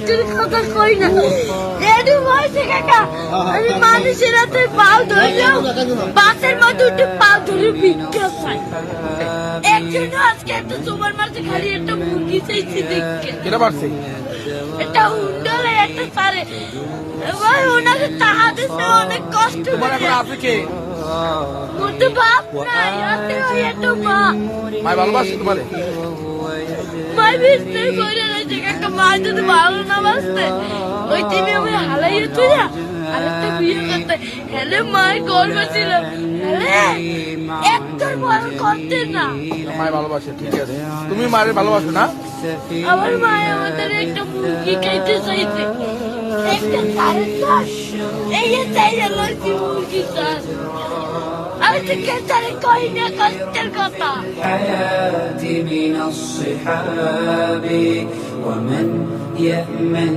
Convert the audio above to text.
একটু কথা কই না রেডি হয়েছে কাকা আমি মানুষের হাতে পাও ধরলেও বাসের মধ্যে উঠে পাও ধরে ভিক্ষা চাই একজন আজকে একটা সুপার মার্কেটে খালি একটা মুরগি চাইছি দেখতে কেটা পারছে এটা উন্ডলে একটা সারে ভাই ওনাকে টাকা দিতে অনেক কষ্ট তোমার করে এখন আছে কে কিন্তু বাপ নাই আছে ওই একটা বাপ মাই ভালোবাসে তোমারে মাই বিস্তার করে রয়েছে কাকা মা যদি ভালো না বাসতে ওই টিভি আমি হালাইয়ে তুই না আরেকটা বিয়ে করতে হেলে মায়ের গর্ব ছিল হেলে একটার বড় করতে না মাই ভালোবাসে ঠিক আছে তুমি মায়ের ভালোবাসো না আমার মায়ের আমাদের একটা মুরগি খাইতে চাইছে একটা সাড়ে চার এই চাই লড়কি মুরগি চার আমি তো কেতারে কই না কষ্টের কথা حياتي من الصحاب ومن يأمن